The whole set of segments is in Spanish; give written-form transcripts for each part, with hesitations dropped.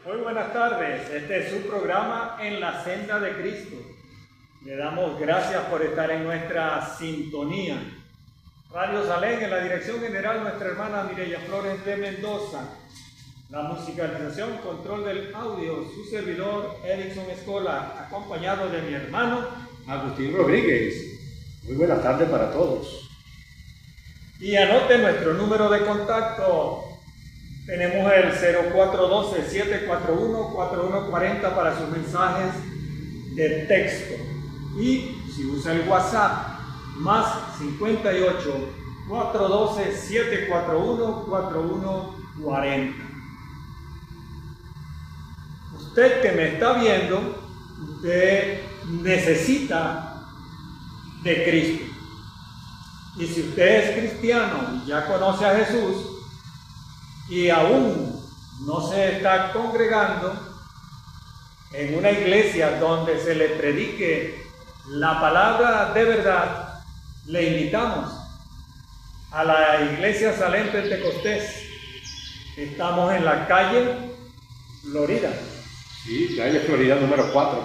Muy buenas tardes, este es su programa En la Senda de Cristo. Le damos gracias por estar en nuestra sintonía. Radio Salén, en la dirección general, nuestra hermana Mireya Flores de Mendoza. La musicalización, control del audio, su servidor Erickson Escola, acompañado de mi hermano Agustín Rodríguez. Muy buenas tardes para todos. Y anote nuestro número de contacto. Tenemos el 0412-741-4140 para sus mensajes de texto. Y si usa el WhatsApp, más 58 412-741-4140. Usted que me está viendo, usted necesita de Cristo. Y si usted es cristiano y ya conoce a Jesús, y aún no se está congregando en una iglesia donde se le predique la palabra de verdad, le invitamos a la iglesia Salén Pentecostés. Estamos en la calle Florida. Sí, calle Florida número 4.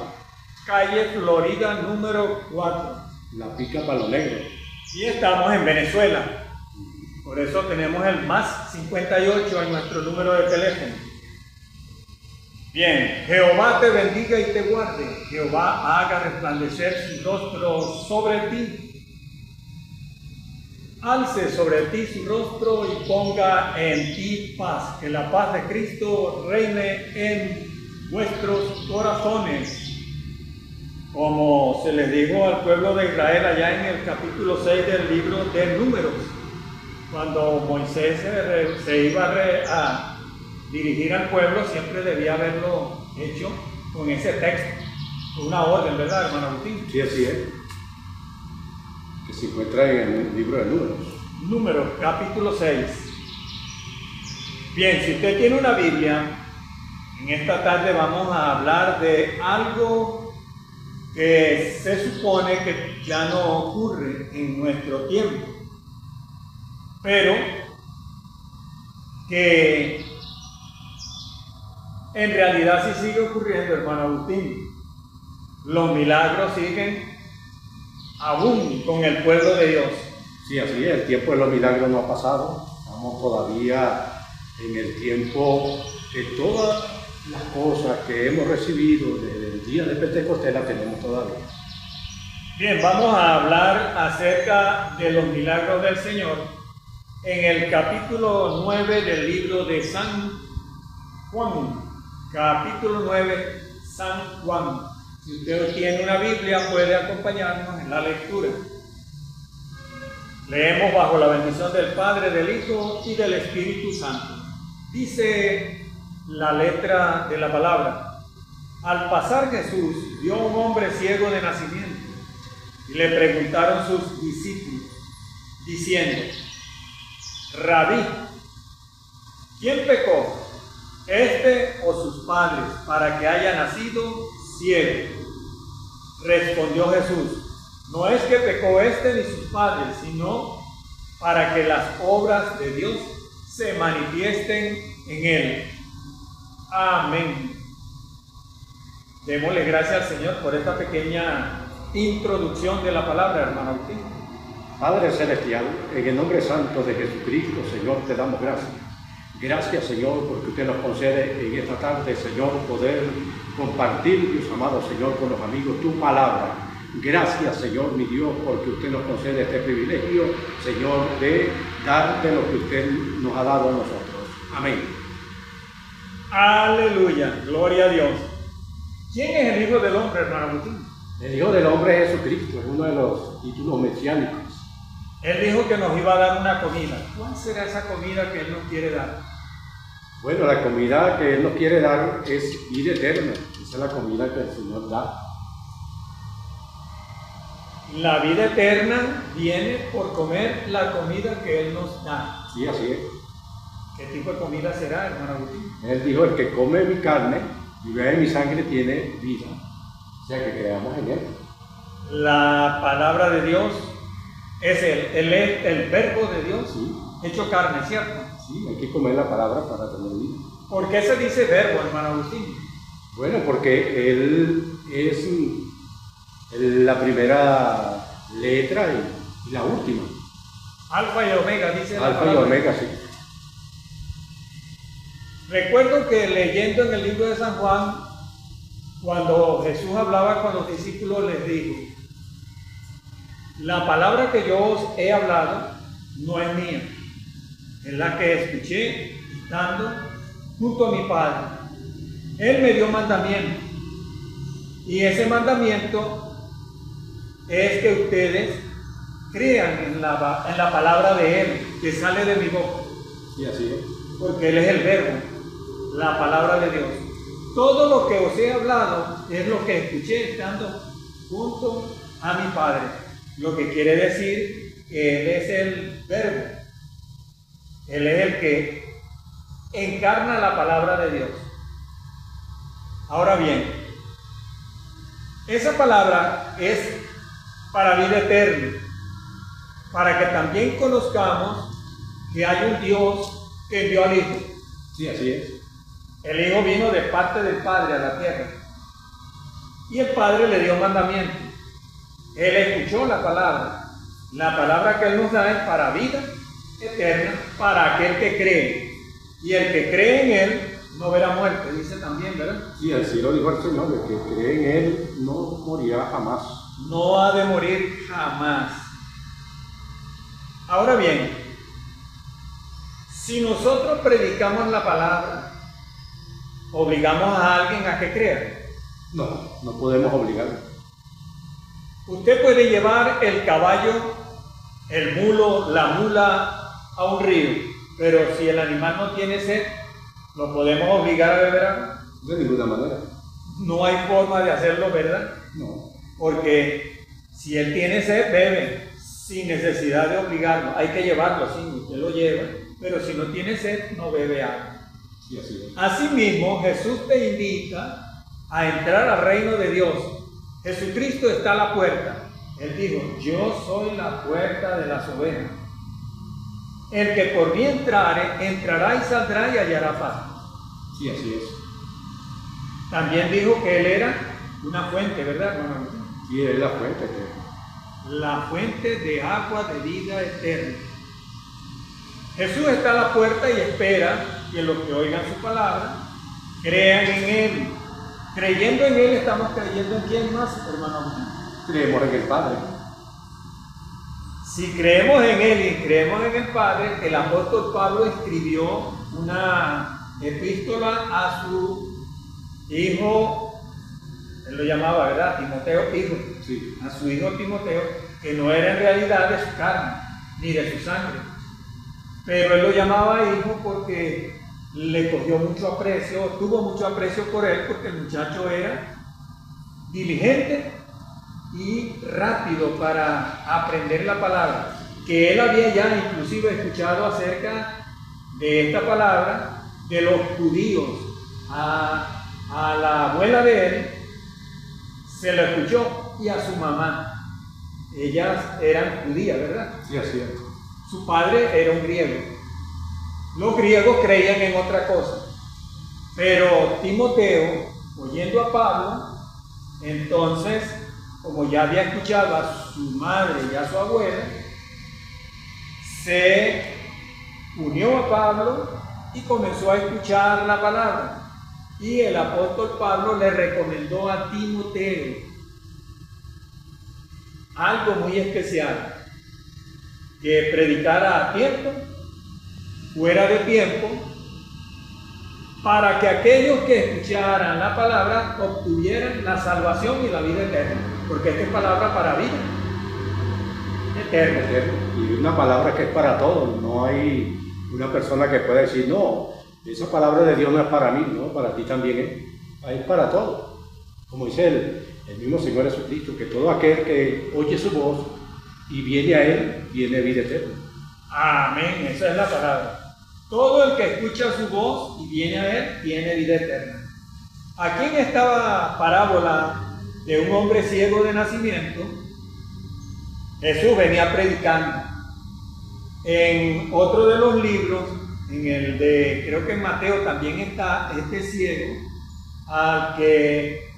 Calle Florida número 4. La Pica Palo Negro. Y estamos en Venezuela. Por eso tenemos el más 58 en nuestro número de teléfono. Bien, Jehová te bendiga y te guarde. Jehová haga resplandecer su rostro sobre ti. Alce sobre ti su rostro y ponga en ti paz. Que la paz de Cristo reine en vuestros corazones. Como se les dijo al pueblo de Israel allá en el capítulo 6 del libro de Números. Cuando Moisés se iba a dirigir al pueblo, siempre debía haberlo hecho con ese texto, con una orden, ¿verdad, hermano Agustín? Sí, así es. Que se encuentra en el libro de Números. Números, capítulo 6. Bien, si usted tiene una Biblia, en esta tarde vamos a hablar de algo que se supone que ya no ocurre en nuestro tiempo, pero que en realidad sí sigue ocurriendo, hermano Agustín. Los milagros siguen aún con el pueblo de Dios. Sí, así es. El tiempo de los milagros no ha pasado. Estamos todavía en el tiempo que todas las cosas que hemos recibido desde el día de Pentecostés las tenemos todavía. Bien, vamos a hablar acerca de los milagros del Señor en el capítulo 9 del libro de San Juan. Capítulo 9, San Juan. Si usted tiene una Biblia, puede acompañarnos en la lectura. Leemos bajo la bendición del Padre, del Hijo y del Espíritu Santo. Dice la letra de la palabra: Al pasar Jesús vio a un hombre ciego de nacimiento y le preguntaron sus discípulos, diciendo: Rabí, ¿quién pecó, este o sus padres, para que haya nacido ciego? Respondió Jesús: no es que pecó este ni sus padres, sino para que las obras de Dios se manifiesten en él. Amén. Démosle gracias al Señor por esta pequeña introducción de la palabra, hermano Agustín. Padre Celestial, en el nombre santo de Jesucristo, Señor, te damos gracias. Gracias, Señor, porque usted nos concede en esta tarde, Señor, poder compartir, Dios amado, Señor, con los amigos tu palabra. Gracias, Señor, mi Dios, porque usted nos concede este privilegio, Señor, de darte lo que usted nos ha dado a nosotros. Amén. Aleluya, gloria a Dios. ¿Quién es el Hijo del Hombre, hermano Agustín? El Hijo del Hombre es Jesucristo, es uno de los títulos mesiánicos. Él dijo que nos iba a dar una comida. ¿Cuál será esa comida que Él nos quiere dar? Bueno, la comida que Él nos quiere dar es vida eterna. Esa es la comida que el Señor da. La vida eterna viene por comer la comida que Él nos da. Sí, así es. ¿Qué tipo de comida será, hermano Agustín? Él dijo: el que come mi carne y bebe mi sangre tiene vida. O sea, que creamos en Él. La palabra de Dios es el verbo de Dios, sí, hecho carne, ¿cierto? Sí, hay que comer la palabra para tener vida. ¿Por qué se dice verbo, hermano Agustín? Bueno, porque él es la primera letra y la última. Alfa y Omega, dice la Alfa y palabra. Omega, sí. Recuerdo que leyendo en el libro de San Juan, cuando Jesús hablaba con los discípulos, les dijo: la palabra que yo os he hablado no es mía, es la que escuché estando junto a mi Padre. Él me dio mandamiento, y ese mandamiento es que ustedes crean en la palabra de Él, que sale de mi boca. Y así es. Porque Él es el verbo, la palabra de Dios. Todo lo que os he hablado es lo que escuché estando junto a mi Padre. Lo que quiere decir que Él es el verbo. Él es el que encarna la palabra de Dios. Ahora bien, esa palabra es para vida eterna, para que también conozcamos que hay un Dios que envió al Hijo. Sí, así es. El Hijo vino de parte del Padre a la tierra, y el Padre le dio mandamiento. Él escuchó la palabra que Él nos da es para vida eterna, para aquel que cree, y el que cree en Él no verá muerte, dice también, ¿verdad? Sí, así lo dijo el Señor, el que cree en Él no morirá jamás. No ha de morir jamás. Ahora bien, si nosotros predicamos la palabra, ¿obligamos a alguien a que crea? No, no podemos obligarlo. Usted puede llevar el caballo, el mulo, la mula a un río, pero si el animal no tiene sed, ¿lo podemos obligar a beber agua? De ninguna manera. No hay forma de hacerlo, ¿verdad? No. Porque si él tiene sed, bebe, sin necesidad de obligarlo. Hay que llevarlo, sí, usted lo lleva, pero si no tiene sed, no bebe agua. Sí, así es. Asimismo, Jesús te invita a entrar al reino de Dios. Jesucristo está a la puerta. Él dijo: yo soy la puerta de las ovejas. El que por mí entrare, entrará y saldrá y hallará paz. Sí, así es. También dijo que Él era una fuente, ¿verdad, hermano? Sí, es la fuente. La fuente de agua de vida eterna. Jesús está a la puerta y espera que los que oigan su palabra crean en Él. Creyendo en Él, estamos creyendo en quién más, hermano. Creemos en el Padre. Si creemos en Él y creemos en el Padre, el apóstol Pablo escribió una epístola a su hijo, él lo llamaba, ¿verdad? Timoteo, hijo. Sí. A su hijo Timoteo, que no era en realidad de su carne, ni de su sangre. Pero él lo llamaba hijo porque le cogió mucho aprecio, tuvo mucho aprecio por él, porque el muchacho era diligente y rápido para aprender la palabra, que él había ya inclusive escuchado acerca de esta palabra de los judíos. A la abuela de él se lo escuchó, y a su mamá. Ellas eran judías, ¿verdad? Sí, así es. Su padre era un griego. Los griegos creían en otra cosa, pero Timoteo, oyendo a Pablo, entonces, como ya había escuchado a su madre y a su abuela, se unió a Pablo y comenzó a escuchar la palabra. Y el apóstol Pablo le recomendó a Timoteo algo muy especial: que predicara a tiempo, fuera de tiempo, para que aquellos que escucharan la palabra obtuvieran la salvación y la vida eterna, porque esta es palabra para vida eterna. Y una palabra que es para todos. No hay una persona que pueda decir: no, esa palabra de Dios no es para mí. No, para ti también es. Es para todos. Como dice el mismo Señor Jesucristo, que todo aquel que oye su voz y viene a Él, viene vida eterna. Amén, esa es la palabra. Todo el que escucha su voz y viene a Él, tiene vida eterna. Aquí en esta parábola de un hombre ciego de nacimiento, Jesús venía predicando. En otro de los libros en el de, creo que en Mateo también está este ciego al que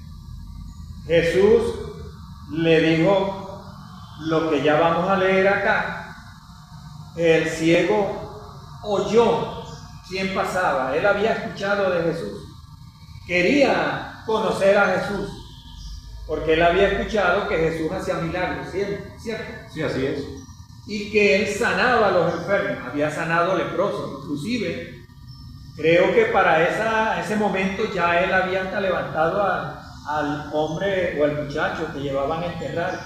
Jesús le dijo lo que ya vamos a leer acá. El ciego oyó quién pasaba, él había escuchado de Jesús, quería conocer a Jesús, porque él había escuchado que Jesús hacía milagros, ¿cierto? Sí, así es. Y que él sanaba a los enfermos, había sanado leprosos, inclusive creo que para ese momento ya él había hasta levantado al hombre o al muchacho que llevaban a enterrar,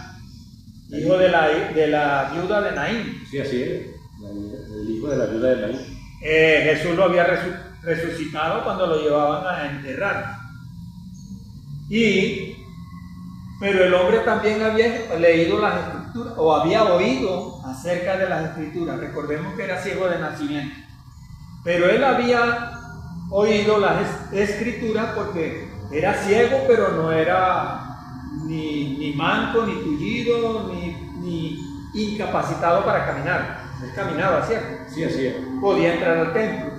hijo de la viuda de Naín. Sí, así es, el hijo de la viuda de Naín. Jesús lo había resucitado cuando lo llevaban a enterrar. Pero el hombre también había leído las escrituras o había oído acerca de las escrituras. Recordemos que era ciego de nacimiento. Pero él había oído las escrituras porque era ciego, pero no era ni manco, ni tullido, ni incapacitado para caminar. Él caminaba, ¿cierto? Sí, así es. Podía entrar al templo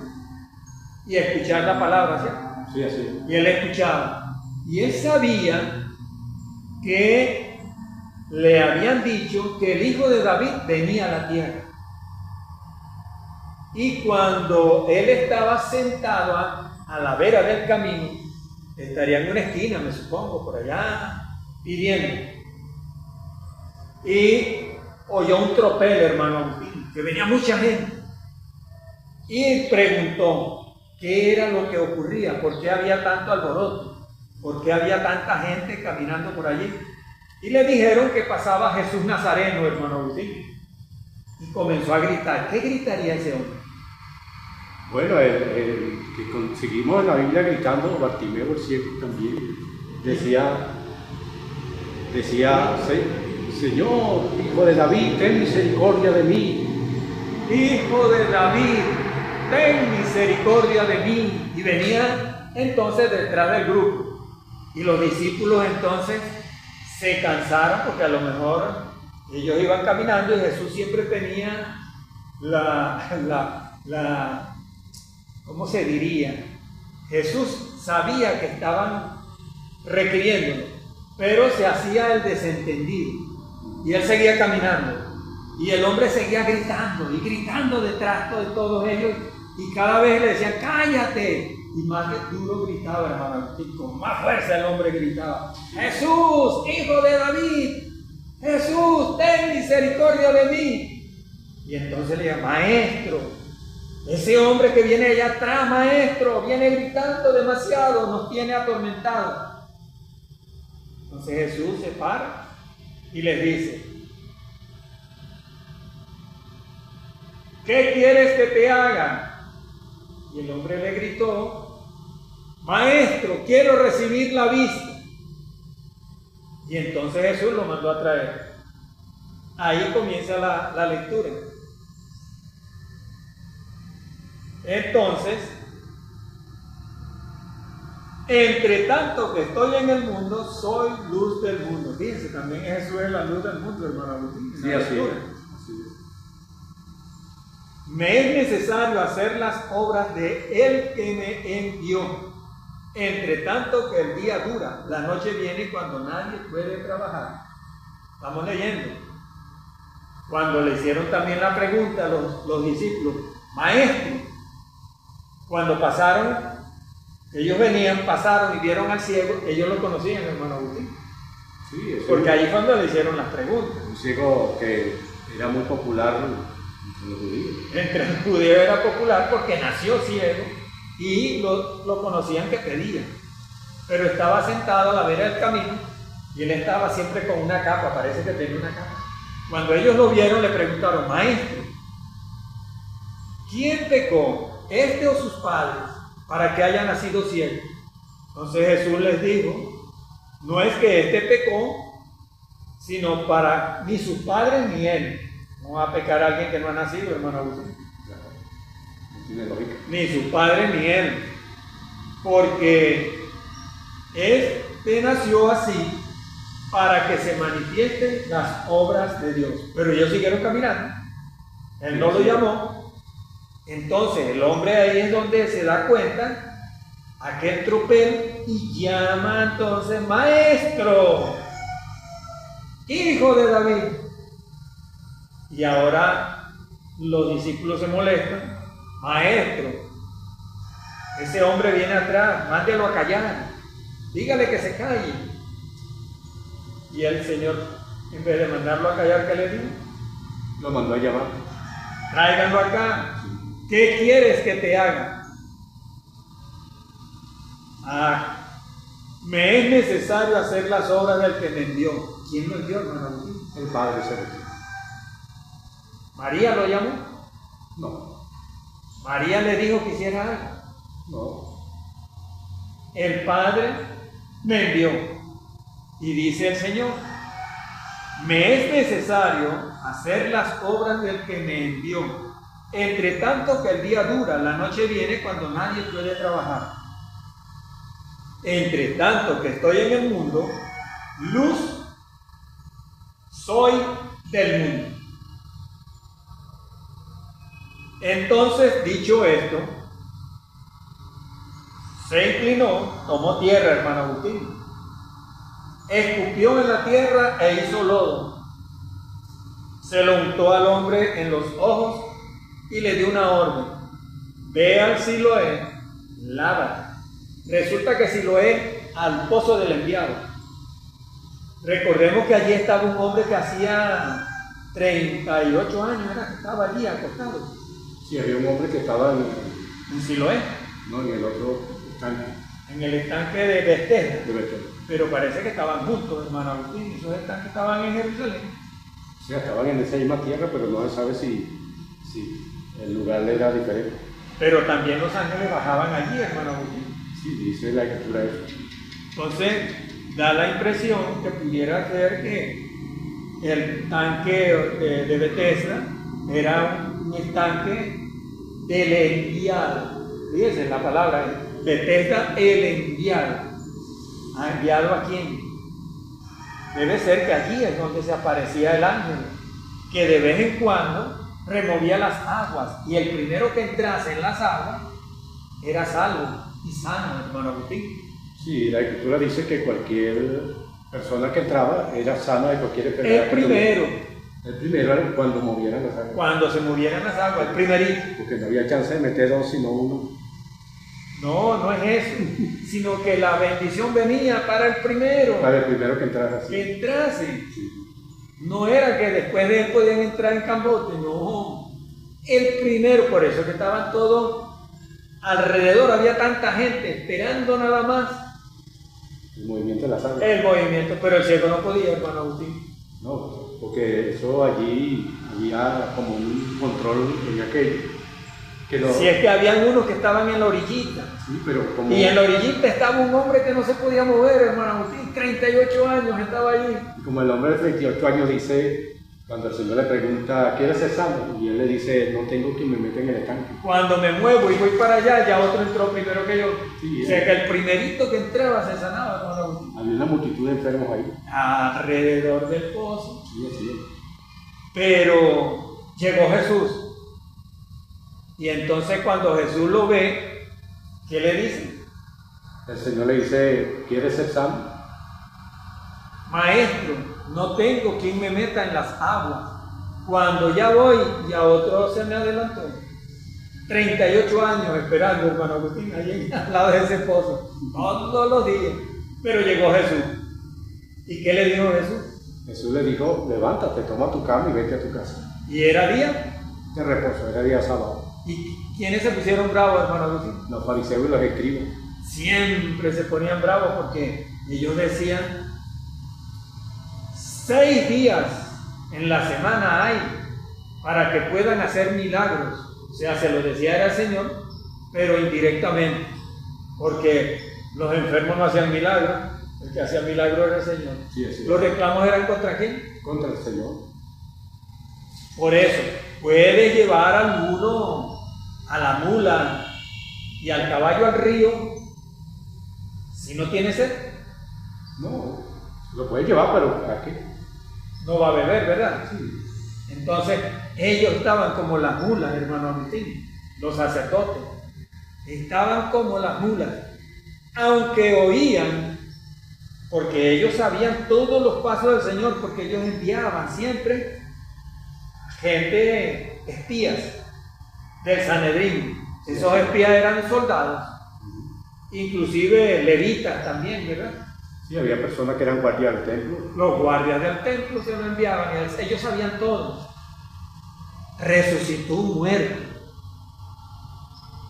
y escuchar la palabra, ¿cierto? Sí, así es. Y él escuchaba. Y él sabía que le habían dicho que el hijo de David venía a la tierra. Y cuando él estaba sentado a la vera del camino, estaría en una esquina, me supongo, por allá, pidiendo. Y oyó un tropel, hermano Agustín, que venía mucha gente. Y preguntó qué era lo que ocurría, por qué había tanto alboroto. ¿Por qué había tanta gente caminando por allí? Y le dijeron que pasaba Jesús Nazareno, hermano Agustín. Y comenzó a gritar. ¿Qué gritaría ese hombre? Bueno, el que conseguimos en la Biblia gritando, Bartimeo el ciego también, decía, Señor, hijo de David, ten misericordia de mí. Hijo de David, ten misericordia de mí. Y venía entonces detrás del grupo. Y los discípulos entonces se cansaron porque a lo mejor ellos iban caminando y Jesús siempre tenía ¿cómo se diría? Jesús sabía que estaban requiriéndolo, pero se hacía el desentendido y él seguía caminando y el hombre seguía gritando y gritando detrás de todos ellos y cada vez le decían cállate. Y más duro gritaba, hermano, y con más fuerza el hombre gritaba: Jesús, hijo de David, Jesús, ten misericordia de mí. Y entonces le decía: maestro, ese hombre que viene allá atrás, maestro, viene gritando demasiado, nos tiene atormentados. Entonces Jesús se para y les dice: ¿qué quieres que te haga? Y el hombre le gritó: maestro, quiero recibir la vista. Y entonces Jesús lo mandó a traer. Ahí comienza la lectura. Entonces, entre tanto que estoy en el mundo, soy luz del mundo. Fíjense, también Jesús es la luz del mundo, hermano Agustín. Sí, así es. Me es necesario hacer las obras de Él que me envió. Entre tanto que el día dura, la noche viene cuando nadie puede trabajar. Estamos leyendo. Cuando le hicieron también la pregunta a los discípulos: maestro, cuando pasaron, ellos pasaron y vieron al ciego, ellos lo conocían, hermano Agustín. Sí, porque ahí fue cuando le hicieron las preguntas. Un ciego que era muy popular entre los judíos. Entre los judíos era popular porque nació ciego y lo conocían que pedía. Pero estaba sentado a la vera del camino y él estaba siempre con una capa, parece que tenía una capa. Cuando ellos lo vieron le preguntaron: maestro, ¿quién pecó, este o sus padres, para que haya nacido ciego? Entonces Jesús les dijo: no es que este pecó, sino para ni sus padres ni él. No va a pecar a alguien que no ha nacido, hermano Agustín. No tiene lógica. Ni sus padres ni él. Porque este nació así para que se manifiesten las obras de Dios. Pero ellos siguieron caminando. Él no lo llamó. Entonces el hombre ahí es donde se da cuenta, aquel tropel, y llama entonces: maestro, hijo de David. Y ahora los discípulos se molestan: maestro, ese hombre viene atrás, mándelo a callar, dígale que se calle. Y el Señor, en vez de mandarlo a callar, ¿qué le dijo? Lo mandó a llamar. Tráiganlo acá. ¿Qué quieres que te haga? Me es necesario hacer las obras del que me envió. ¿Quién lo envió, hermano Agustín? El Padre Celestial. ¿María lo llamó? No. ¿María le dijo que hiciera algo? No. El Padre me envió. Y dice el Señor: me es necesario hacer las obras del que me envió. Entre tanto que el día dura, la noche viene cuando nadie puede trabajar. Entre tanto que estoy en el mundo, luz soy del mundo. Entonces, dicho esto, se inclinó, tomó tierra, hermano Agustín, escupió en la tierra e hizo lodo. Se lo untó al hombre en los ojos y le dio una orden: ve al Siloé, lávate. Resulta que Siloé, al pozo del enviado. Recordemos que allí estaba un hombre que hacía 38 años, era que estaba allí acostado. Sí, había un hombre que estaba en Siloé. No, en el otro estanque. En el estanque de Betesda. De Betesda. Pero parece que estaban juntos, hermano Agustín. Esos estanques estaban en Jerusalén. Sí, estaban en esa misma tierra, pero no se sabe si el lugar era diferente. Pero también los ángeles bajaban allí, hermano Agustín. Sí, dice la escritura eso. Entonces, da la impresión que pudiera ser que el tanque de Betesda era un estanque del enviado. Fíjense la palabra, Betesda, el enviado. ¿Ha enviado a quién? Debe ser que allí es donde se aparecía el ángel, que de vez en cuando removía las aguas, y el primero que entrase en las aguas era salvo y sano, hermano Agustín. Sí, la escritura dice que cualquier persona que entraba era sana de cualquier enfermedad. El primero era cuando movieran las aguas. Cuando se movieran las aguas, el primerito. Porque no había chance de meter dos, sino uno. No, no es eso, sino que la bendición venía para el primero. Para el primero que entrara. Sí. Que entrase. Sí. No era que después de él podían entrar en cambote, no. El primero, por eso que estaban todos alrededor, había tanta gente esperando nada más. El movimiento de las aguas. El movimiento, pero el ciego no podía, hermano Agustín. No, porque eso allí había como un control en aquello. Si es que habían unos que estaban en la orillita. Sí, pero como... Y en la orillita estaba un hombre que no se podía mover, hermano Agustín, 38 años estaba allí. Y como el hombre de 38 años dice, cuando el Señor le pregunta, ¿quieres ser sano? Y él le dice, no tengo quien me meta en el estanque. Cuando me muevo y voy para allá, ya otro entró primero que yo. Sí, o sea que el primerito que entraba se sanaba, hermano Agustín. Había una multitud de enfermos ahí. Alrededor del pozo. Sí, así es. Pero llegó Jesús. Y entonces cuando Jesús lo ve, ¿qué le dice? El Señor le dice, ¿quieres ser sano? Maestro, no tengo quien me meta en las aguas. Cuando ya voy, ya otro se me adelantó. 38 años esperando, hermano Agustín, allí al lado de ese pozo, todos los días. Pero llegó Jesús. ¿Y qué le dijo Jesús? Jesús le dijo, levántate, toma tu cama y vete a tu casa. ¿Y era día? De reposo, era día sábado. ¿Y quiénes se pusieron bravos, hermano Agustín? Los fariseos y los escribas. Siempre se ponían bravos porque ellos decían, 6 días en la semana hay para que puedan hacer milagros. O sea, se lo decía era el Señor, pero indirectamente, porque los enfermos no hacían milagros, el que hacía milagros era el Señor. Sí, así es. ¿Los reclamos eran contra quién? Contra el Señor. Por eso, puede llevar alguno a la mula y al caballo al río si no tiene sed. No, lo puede llevar, pero ¿para qué? No va a beber, ¿verdad? Sí. Entonces, ellos estaban como las mulas, hermano Agustín. los sacerdotes, estaban como las mulas, aunque oían, porque ellos sabían todos los pasos del Señor, porque ellos enviaban siempre gente, espías del Sanedrín. Esos espías eran soldados, inclusive levitas también, ¿verdad? Sí, había personas que eran guardias del templo. Los guardias del templo se lo enviaban, y ellos sabían todo. Resucitó un muerto.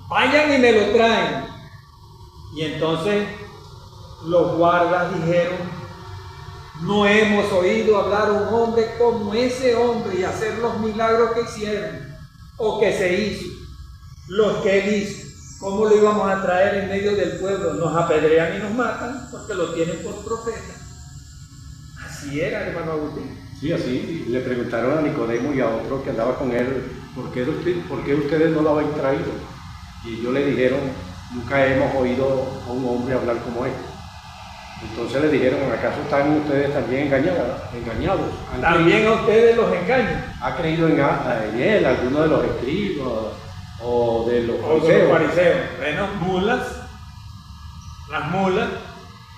Vayan y me lo traen. Y entonces los guardas dijeron: no hemos oído hablar a un hombre como ese hombre y hacer los milagros que hicieron o que se hizo, los que él hizo. ¿Cómo lo íbamos a traer en medio del pueblo? Nos apedrean y nos matan porque lo tienen por profeta. Así era, hermano Agustín. Sí, así. Le preguntaron a Nicodemo y a otro que andaba con él: ¿por qué ustedes no lo habéis traído? Y ellos le dijeron: nunca hemos oído a un hombre hablar como este. Entonces le dijeron: ¿acaso están ustedes también engañados? También a ustedes los engañan. ¿Ha creído en él alguno de los escribas o de los fariseos? Bueno, las mulas,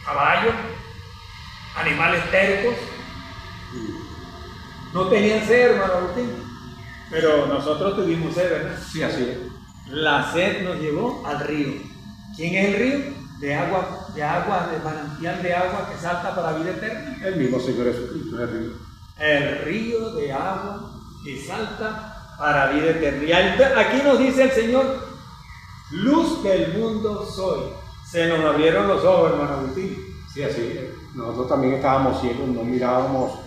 caballos, animales tercos. No tenían sed, hermano Agustín, pero nosotros tuvimos sed, ¿verdad? Sí, así es. La sed nos llevó al río. ¿Quién es el río? De manantial de agua que salta para vida eterna. El mismo Señor Jesucristo es el río. El río de agua que salta para vida eterna. Y aquí nos dice el Señor: luz del mundo soy. Se nos abrieron los ojos, hermano Agustín. Sí, así es. Nosotros también estábamos ciegos, no mirábamos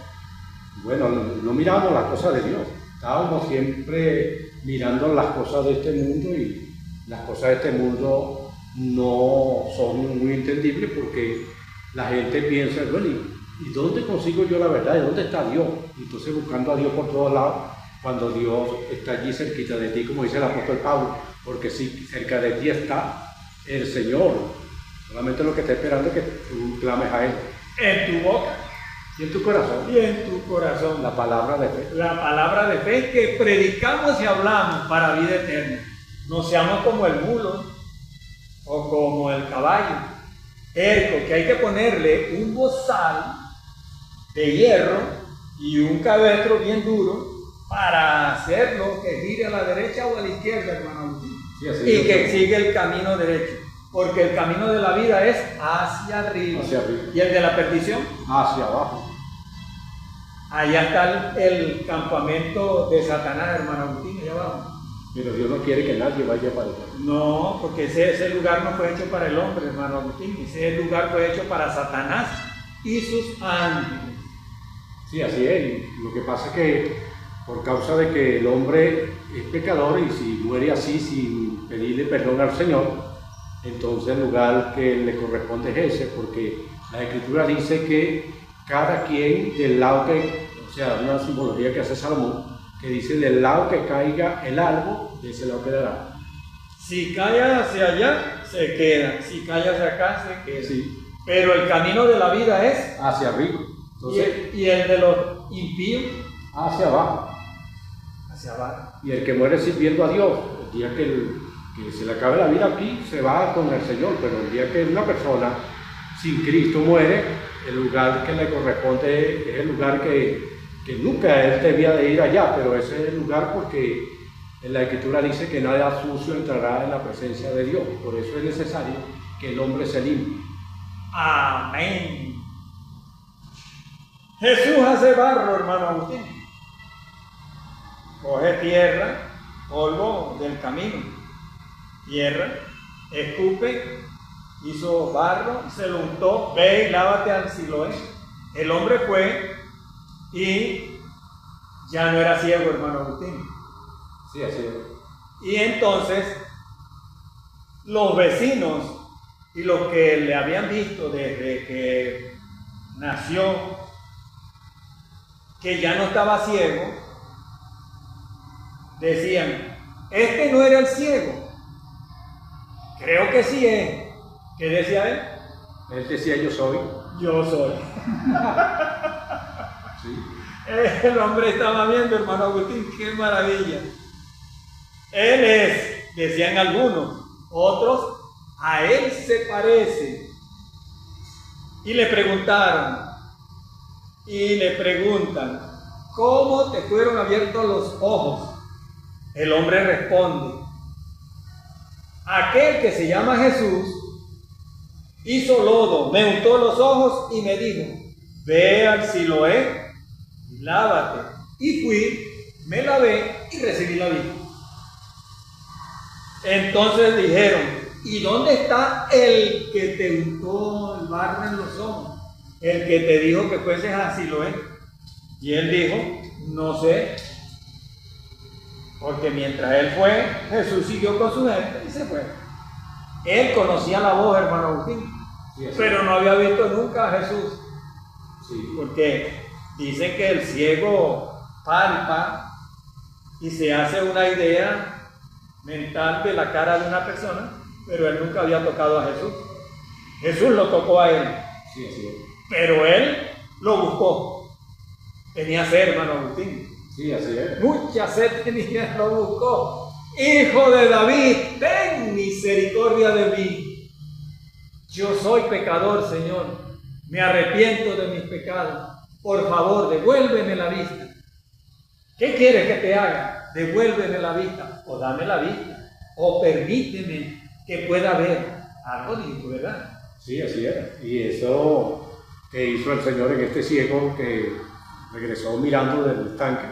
las cosas de Dios. Estábamos siempre mirando las cosas de este mundo, y las cosas de este mundo no son muy entendibles porque la gente piensa: bueno, ¿y dónde consigo yo la verdad? ¿Y dónde está Dios? Entonces buscando a Dios por todos lados, cuando Dios está allí cerquita de ti, como dice el apóstol Pablo, porque sí, cerca de ti está el Señor. Solamente lo que está esperando es que tú clames a Él. En tu boca. Y en tu corazón. Y en tu corazón. La palabra de fe. La palabra de fe que predicamos y hablamos para vida eterna. No seamos como el mulo o como el caballo terco, que hay que ponerle un bozal de hierro y un cabestro bien duro para hacerlo que gire a la derecha o a la izquierda, hermano Agustín. Sí, así y que siga el camino derecho. Porque el camino de la vida es hacia arriba. Y el de la perdición hacia abajo. Allá está el campamento de Satanás, hermano Agustín, allá abajo. Pero Dios no quiere que nadie vaya para allá. No, porque ese lugar no fue hecho para el hombre, hermano Agustín. Ese lugar fue hecho para Satanás y sus ángeles. Sí, así es. Lo que pasa es que por causa de que el hombre es pecador, y si muere así sin pedirle perdón al Señor, entonces el lugar que le corresponde es ese, porque la Escritura dice que cada quien del lado que, o sea, una simbología que hace Salomón, que dice: del lado que caiga el árbol, de ese lado quedará. Si cae hacia allá, se queda. Si cae hacia acá, se queda. Sí. Pero el camino de la vida es hacia arriba. Entonces, y el de los impíos hacia abajo. Hacia abajo. Y el que muere sirviendo a Dios, el día que se le acabe la vida aquí, se va con el Señor. Pero el día que una persona sin Cristo muere, el lugar que le corresponde es el lugar que nunca él debía de ir allá, pero ese es el lugar porque en la Escritura dice que nada sucio entrará en la presencia de Dios. Por eso es necesario que el hombre se limpie. Amén. Jesús hace barro, hermano Agustín. Coge tierra, polvo del camino, tierra, escupe, hizo barro, se lo untó: ve y lávate al Siloé. El hombre fue y ya no era ciego, hermano Agustín. Sí, así es. Y entonces los vecinos y los que le habían visto desde que nació, que ya no estaba ciego, decían: este no era el ciego. Creo que sí es. ¿Qué decía él? Él decía: yo soy. Yo soy. Sí. El hombre estaba viendo, hermano Agustín, qué maravilla. Él es, decían algunos. Otros, a él se parece. Y le preguntaron, y le preguntan, ¿cómo te fueron abiertos los ojos? El hombre responde, aquel que se llama Jesús hizo lodo, me untó los ojos y me dijo, ve al Siloé y lávate. Y fui, me lavé y recibí la vista. Entonces dijeron, ¿y dónde está el que te untó el barro en los ojos? El que te dijo que fueses a Siloé. Y él dijo, no sé. Porque mientras él fue, Jesús siguió con su gente y se fue. Él conocía la voz, hermano Agustín, sí, pero no había visto nunca a Jesús. Sí. Porque dicen que el ciego palpa y se hace una idea mental de la cara de una persona, pero él nunca había tocado a Jesús. Jesús lo tocó a él, sí, pero él lo buscó. Tenía sed, hermano Agustín. Sí, así es. Mucha sed tenía, lo buscó. Hijo de David, ten misericordia de mí. Yo soy pecador, Señor. Me arrepiento de mis pecados. Por favor, devuélveme la vista. ¿Qué quieres que te haga? Devuélveme la vista, o dame la vista, o permíteme que pueda ver. Algo dijo, ¿verdad? Sí, así era. Y eso que hizo el Señor en este ciego que regresó mirando del estanque,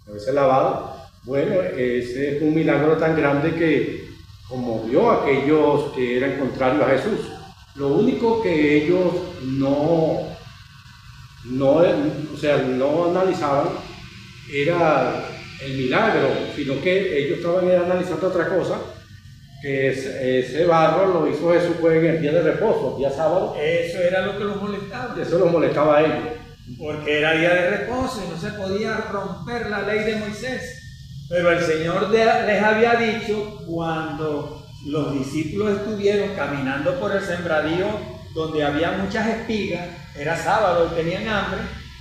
a veces lavado. Bueno, ese es un milagro tan grande que conmovió a aquellos que eran contrarios a Jesús. Lo único que ellos no analizaban era el milagro, sino que ellos estaban analizando otra cosa, que ese barro lo hizo Jesús en el día de reposo, el día sábado. Eso era lo que los molestaba. Eso los molestaba a ellos. Porque era día de reposo y no se podía romper la ley de Moisés. Pero el Señor les había dicho, cuando los discípulos estuvieron caminando por el sembradío donde había muchas espigas, era sábado y tenían hambre,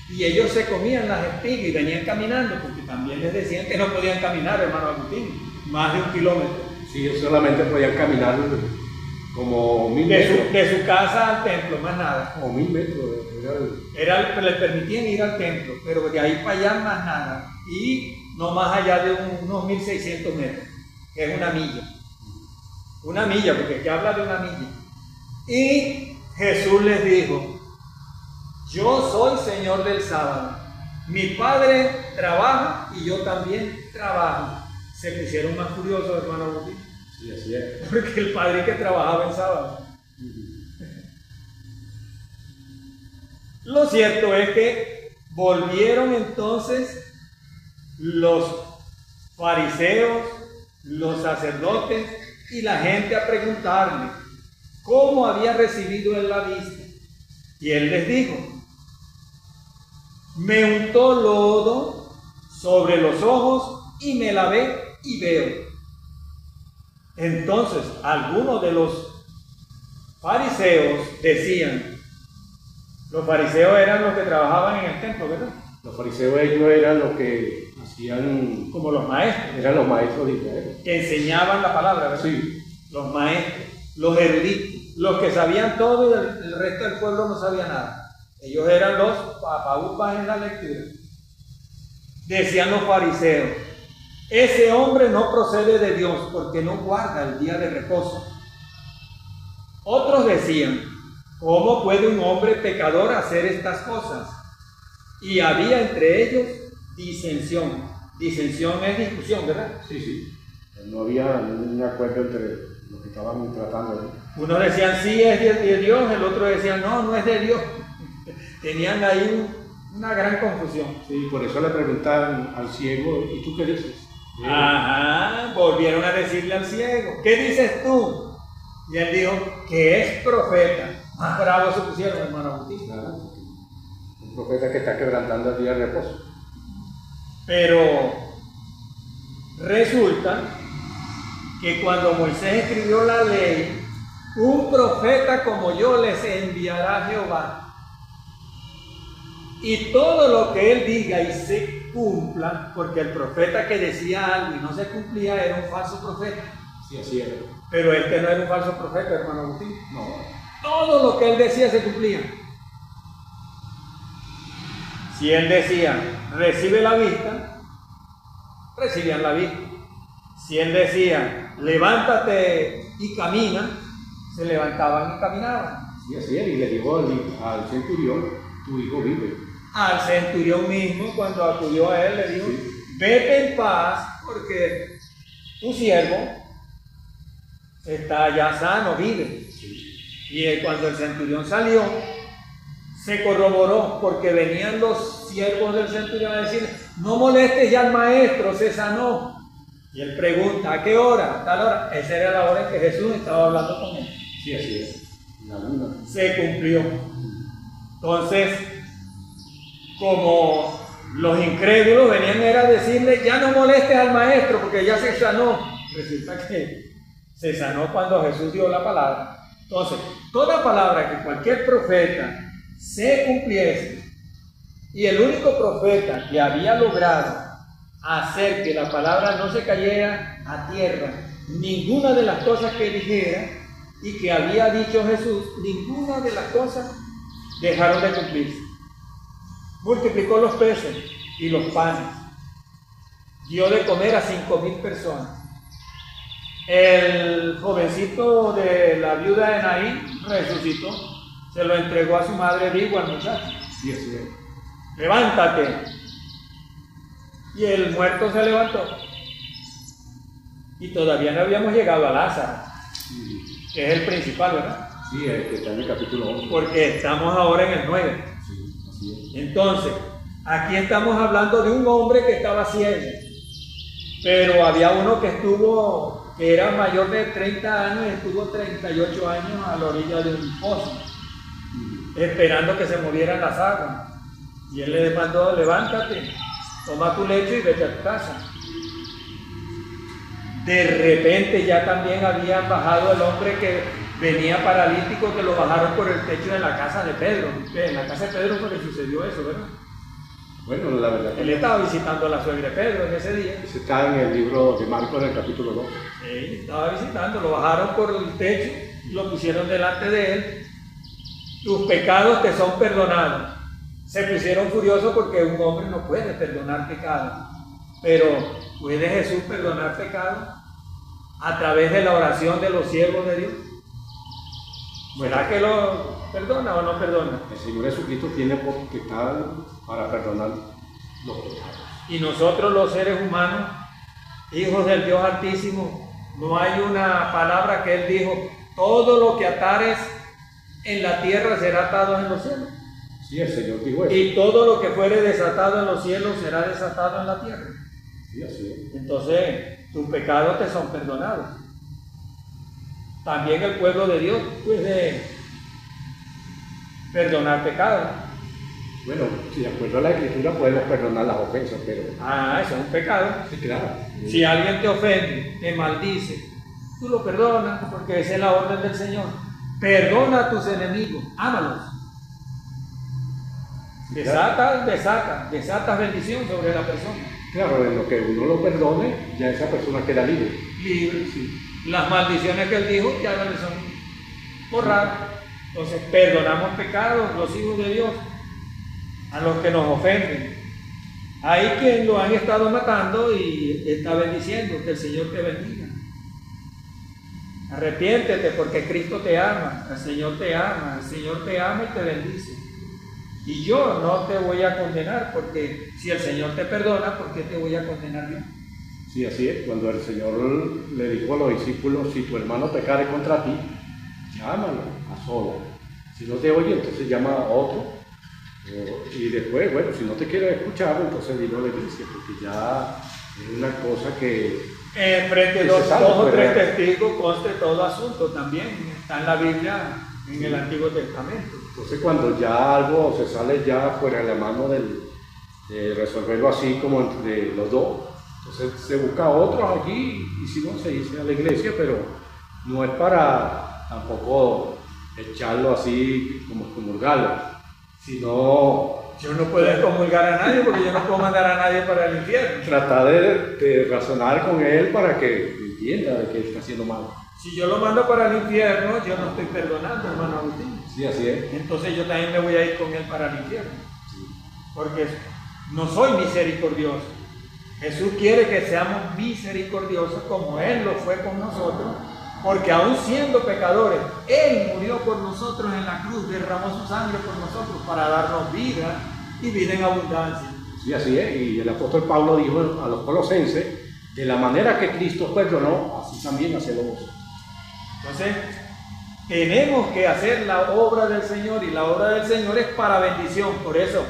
y ellos se comían las espigas y venían caminando, porque también les decían que no podían caminar, hermano Agustín, más de 1 kilómetro. Sí, solamente podían caminar como 1000 metros. De su casa al templo, más nada. Como 1000 metros. Les permitían ir al templo, pero de ahí para allá más nada. Y no más allá de unos 1600 metros, que es una milla. Una milla, porque aquí habla de una milla. Y Jesús les dijo, yo soy Señor del sábado. Mi Padre trabaja y yo también trabajo. Se pusieron más curiosos, hermano Agustín. Sí, así es. Porque el Padre que trabajaba en sábado. Lo cierto es que volvieron entonces los fariseos, los sacerdotes y la gente a preguntarle cómo había recibido él la vista. Y él les dijo, me untó lodo sobre los ojos y me lavé y veo. Entonces algunos de los fariseos decían, los fariseos eran los que trabajaban en el templo, ¿verdad? Los fariseos ellos eran los que hacían, como los maestros. Eran los maestros de Israel. Que enseñaban la palabra, ¿verdad? Sí. Los maestros, los eruditos, los que sabían todo y el resto del pueblo no sabía nada. Ellos eran los papaupas en la lectura. Decían los fariseos, ese hombre no procede de Dios porque no guarda el día de reposo. Otros decían, ¿cómo puede un hombre pecador hacer estas cosas? Y había entre ellos disensión. Disensión es discusión, ¿verdad? Sí, sí. No había un acuerdo entre los que estaban tratando, ¿no? Unos decían, sí, es de Dios, el otro decía, no, no es de Dios. Tenían ahí una gran confusión. Sí, por eso le preguntaron al ciego, ¿y tú qué dices? Ajá, volvieron a decirle al ciego, ¿qué dices tú? Y él dijo, que es profeta. Más bravo se pusieron, hermano Agustín. Un profeta que está quebrantando el día de reposo. Pero resulta que cuando Moisés escribió la ley, un profeta como yo les enviará Jehová. Y todo lo que él diga y se cumpla, porque el profeta que decía algo y no se cumplía era un falso profeta. Sí, así es. Pero este no era un falso profeta, hermano Agustín. No. Todo lo que él decía se cumplía. Si él decía, recibe la vista, recibían la vista. Si él decía, levántate y camina, se levantaban y caminaban. Sí, así es. Y le dijo al centurión, tu hijo vive. Al centurión mismo, cuando acudió a él, le dijo, sí, vete en paz, porque tu siervo está ya sano, vive. Sí. Y cuando el centurión salió, se corroboró, porque venían los siervos del centurión a decir, no molestes ya al maestro, se sanó. Y él pregunta, ¿a qué hora? Tal hora. Esa era la hora en que Jesús estaba hablando con él. Sí, así es. La luna. Se cumplió. Entonces, como los incrédulos venían era a decirle, ya no molestes al maestro, porque ya se sanó. Resulta que se sanó cuando Jesús dio la palabra. Entonces, toda palabra que cualquier profeta se cumpliese, y el único profeta que había logrado hacer que la palabra no se cayera a tierra, ninguna de las cosas que dijera y que había dicho Jesús, ninguna de las cosas dejaron de cumplirse. Multiplicó los peces y los panes, dio de comer a 5,000 personas. El jovencito de la viuda de Naín resucitó, se lo entregó a su madre vivo al muchacho. Sí, así es. Levántate. Y el muerto se levantó. Y todavía no habíamos llegado a Lázaro, que es el principal, ¿verdad? Sí, el que está en el capítulo 11. Porque estamos ahora en el 9. Sí, así es. Entonces, aquí estamos hablando de un hombre que estaba ciego, pero había uno que era mayor de 30 años y estuvo 38 años a la orilla de un pozo, esperando que se movieran las aguas. Y él le demandó, levántate, toma tu lecho y vete a tu casa. De repente ya también habían bajado el hombre que venía paralítico, que lo bajaron por el techo de la casa de Pedro. En la casa de Pedro fue que sucedió eso, ¿verdad? Bueno, la verdad. Él estaba visitando a la suegra de Pedro en ese día. Eso está en el libro de Marcos, en el capítulo 2. Sí, estaba visitando, lo bajaron por el techo, lo pusieron delante de él. Tus pecados te son perdonados. Se pusieron furiosos porque un hombre no puede perdonar pecados. Pero, ¿puede Jesús perdonar pecados a través de la oración de los siervos de Dios? ¿Será que lo perdona o no perdona? El Señor Jesucristo tiene potestad para perdonar los pecados. Y nosotros los seres humanos, hijos del Dios Altísimo, no hay una palabra que Él dijo, todo lo que atares en la tierra será atado en los cielos. Sí, el Señor dijo eso. Y todo lo que fuere desatado en los cielos será desatado en la tierra. Sí, así es. Entonces, tus pecados te son perdonados. También el pueblo de Dios puede perdonar pecados. Bueno, si de acuerdo a la Escritura podemos perdonar las ofensas, pero... Eso es un pecado. Sí, claro. Si alguien te ofende, te maldice, tú lo perdonas porque esa es la orden del Señor. Perdona a tus enemigos, ámalos. Desatas bendición sobre la persona. Claro, en lo que uno lo perdone, ya esa persona queda libre. Libre, sí. Las maldiciones que Él dijo ya no le son borradas. Entonces, perdonamos pecados, los hijos de Dios, a los que nos ofenden. Hay quien lo han estado matando y está bendiciendo, que el Señor te bendiga. Arrepiéntete porque Cristo te ama, el Señor te ama y te bendice. Y yo no te voy a condenar, porque si el Señor te perdona, ¿por qué te voy a condenar yo? Sí, así es. Cuando el Señor le dijo a los discípulos, si tu hermano pecare contra ti, llámalo a solas. Si no te oye, entonces llama a otro. Y después, bueno, si no te quiere escuchar, entonces dilo a la iglesia, porque ya es una cosa que... frente a dos o tres testigos conste todo asunto también. Está en la Biblia, en el Antiguo Testamento. Entonces cuando ya algo se sale ya fuera de la mano de resolverlo así como entre los dos, entonces se busca otros allí y si no se dice a la iglesia, pero no es para tampoco echarlo así como comulgarlo, sino... Yo no puedo excomulgar a nadie porque yo no puedo mandar a nadie para el infierno. Tratar de razonar con él para que entienda de que está haciendo mal. Si yo lo mando para el infierno, yo no estoy perdonando, hermano Agustín. Sí, así es. Entonces yo también me voy a ir con él para el infierno. Porque no soy misericordioso. Jesús quiere que seamos misericordiosos como Él lo fue con nosotros, porque aún siendo pecadores, Él murió por nosotros en la cruz, derramó su sangre por nosotros para darnos vida y vida en abundancia. Sí, así es. Y el apóstol Pablo dijo a los colosenses, de la manera que Cristo perdonó, así también hacedlo vosotros. Entonces, tenemos que hacer la obra del Señor, y la obra del Señor es para bendición. Por eso,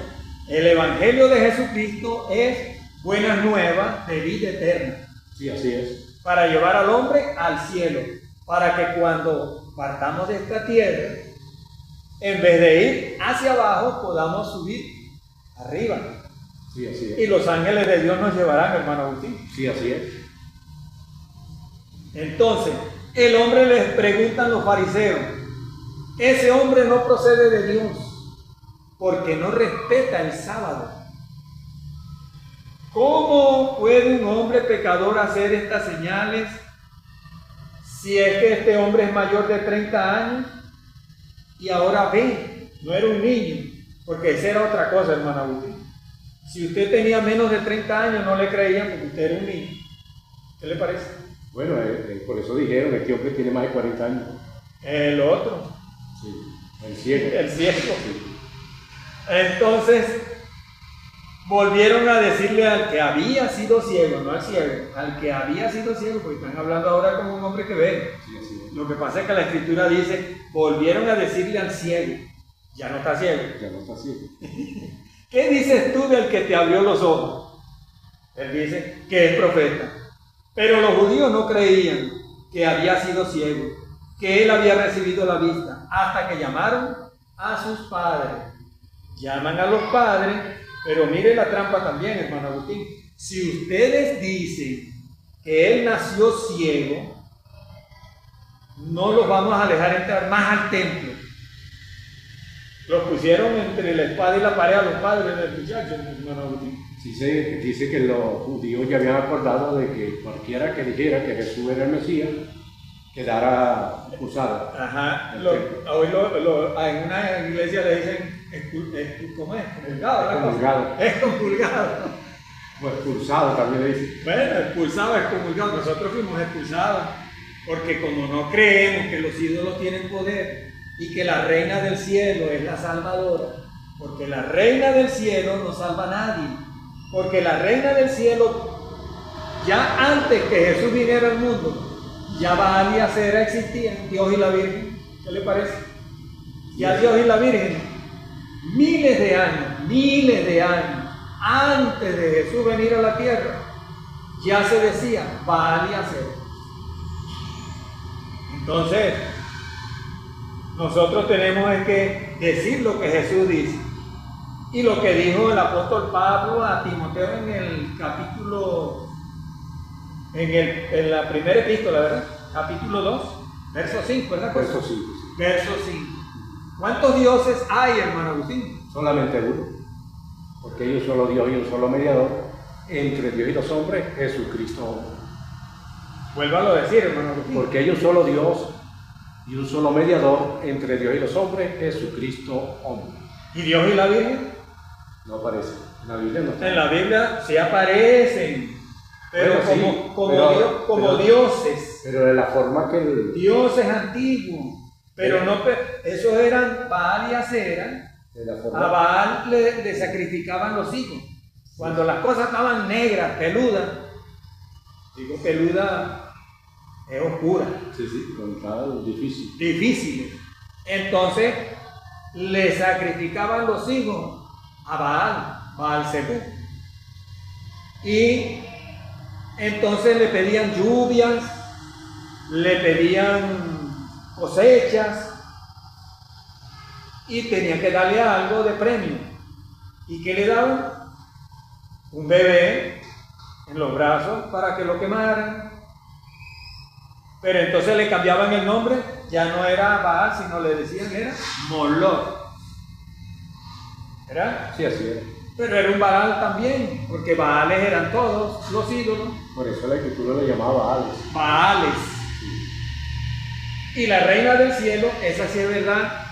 el Evangelio de Jesucristo es buenas nuevas de vida eterna. Sí, así es. Para llevar al hombre al cielo, para que cuando partamos de esta tierra, en vez de ir hacia abajo, podamos subir arriba. Sí, así es. Y los ángeles de Dios nos llevarán, hermano Agustín. Sí, así es. Entonces, el hombre les preguntan los fariseos, ese hombre no procede de Dios, porque no respeta el sábado. ¿Cómo puede un hombre pecador hacer estas señales si es que este hombre es mayor de 30 años y ahora ve? No era un niño, porque esa era otra cosa, hermano Agustín. Si usted tenía menos de 30 años, no le creían porque usted era un niño. ¿Qué le parece? Bueno, por eso dijeron, este hombre tiene más de 40 años. El otro. Sí, el ciego. El ciego. Sí. Entonces, volvieron a decirle al que había sido ciego, no al ciego, al que había sido ciego, porque están hablando ahora como un hombre que ve. Sí, así es. Lo que pasa es que la Escritura dice, volvieron a decirle al ciego, ya no está ciego. Ya no está ciego. ¿Qué dices tú del que te abrió los ojos? Él dice que es profeta. Pero los judíos no creían que había sido ciego, que él había recibido la vista, hasta que llamaron a sus padres. Llaman a los padres, pero mire la trampa también, hermano Agustín. Si ustedes dicen que él nació ciego, no los vamos a dejar entrar más al templo. Los pusieron entre la espada y la pared a los padres del muchacho, hermano Agustín. Sí, dice que los judíos ya habían acordado de que cualquiera que dijera que Jesús era el Mesías quedara acusado. Ajá, hoy en una iglesia le dicen, ¿cómo es? Excomulgado. Excomulgado. Excomulgado. O expulsado también le dicen. Bueno, expulsado, excomulgado. Nosotros fuimos expulsados porque como no creemos que los ídolos tienen poder y que la reina del cielo es la salvadora, porque la reina del cielo no salva a nadie, porque la reina del cielo, ya antes que Jesús viniera al mundo, ya Baal y Acera existían, Dios y la Virgen. ¿Qué le parece? Ya Dios y la Virgen, miles de años, antes de Jesús venir a la tierra, ya se decía Baal y Acera. Entonces, nosotros tenemos que decir lo que Jesús dice. Y lo que dijo el apóstol Pablo a Timoteo en el capítulo, en la primera epístola, ¿verdad? Capítulo 2, verso 5, ¿verdad? Verso 5. Sí. Verso 5. ¿Cuántos dioses hay, hermano Agustín? Solamente uno. Porque hay un solo Dios y un solo mediador entre Dios y los hombres, Jesucristo hombre. Vuélvalo a decir, hermano Agustín. Porque hay un solo Dios y un solo mediador entre Dios y los hombres, Jesucristo hombre. ¿Y Dios y la Virgen? No aparece. En la Biblia no está. En la Biblia sí aparecen, pero bueno, como dioses. Pero de la forma que Dioses antiguos. Pero no, esos eran Baal y Acera. A Baal le sacrificaban los hijos. Cuando las cosas estaban negras, peludas, digo peluda es oscura. Sí, con cada difícil. Difíciles. Entonces le sacrificaban los hijos a Baal Zebú. Y entonces le pedían lluvias, le pedían cosechas y tenían que darle algo de premio. ¿Y qué le daban? Un bebé en los brazos para que lo quemaran. Pero entonces le cambiaban el nombre, ya no era Baal, sino le decían era Moloch. ¿Verdad? Sí, así es. pero era un Baal también, porque Baales eran todos los ídolos. Por eso la escritura le llamaba Baales. Baales. Y la reina del cielo, esa sí es verdad,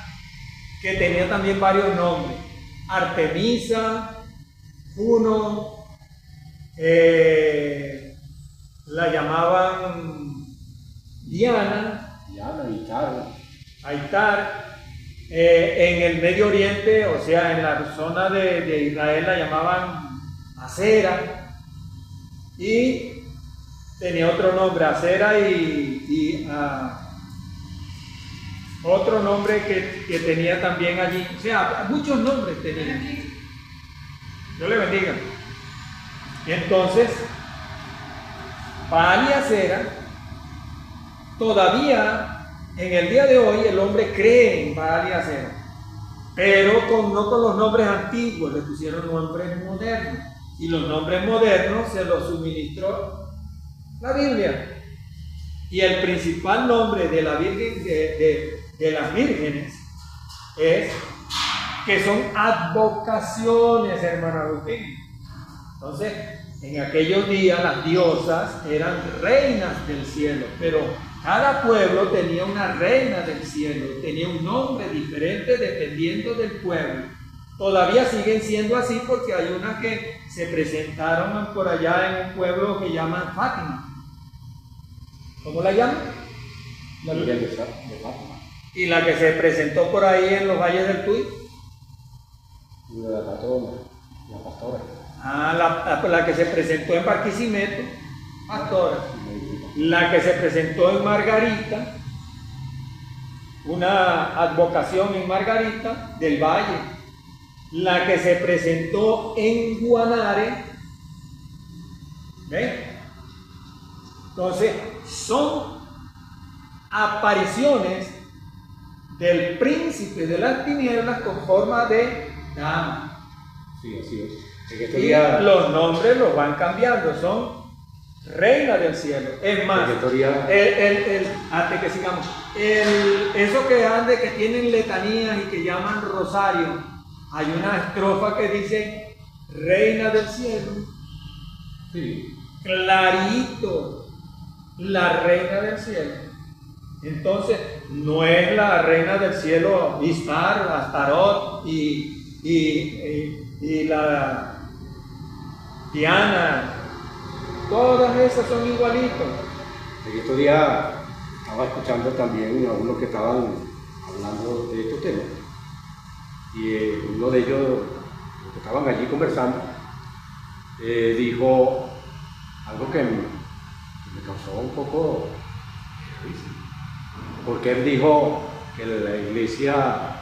que tenía también varios nombres. Artemisa, Juno, la llamaban Diana, Aitar. En el Medio Oriente, o sea, en la zona de Israel la llamaban Acera, y tenía otro nombre, Acera, y otro nombre que tenía también allí. O sea, muchos nombres tenía. Dios le bendiga. Y entonces, Baal y Acera, todavía en el día de hoy el hombre cree en Baal y Acera, pero no con los nombres antiguos, le pusieron nombres modernos. Y los nombres modernos se los suministró la Biblia. Y el principal nombre de la Virgen, de las vírgenes, es que son advocaciones, hermano Agustín. Entonces, en aquellos días las diosas eran reinas del cielo, pero cada pueblo tenía una reina del cielo, tenía un nombre diferente dependiendo del pueblo. Todavía siguen siendo así porque hay unas que se presentaron por allá en un pueblo que llaman Fátima. ¿Cómo la llaman? La Virgen de Fátima. Y la que se presentó por ahí en los valles del Tuy. La pastora. La que se presentó en Barquisimeto, pastora. La que se presentó en Margarita, una advocación en Margarita del Valle. La que se presentó en Guanare. ¿Ven? Entonces, son apariciones del príncipe de las tinieblas con forma de dama. Sí, así es. Y los nombres los van cambiando, son reina del cielo. Es más, antes que sigamos, eso que ande, que tienen letanías y que llaman rosario, hay una estrofa que dice reina del cielo. Sí. Clarito, la reina del cielo. Entonces, no es la reina del cielo Ishtar, Astarot y la Diana. Todas esas son igualitos. En estos días estaba escuchando también a uno que estaban hablando de estos temas. Y uno de ellos, los que estaban allí conversando, dijo algo que me causó un poco de risa. Porque él dijo que la iglesia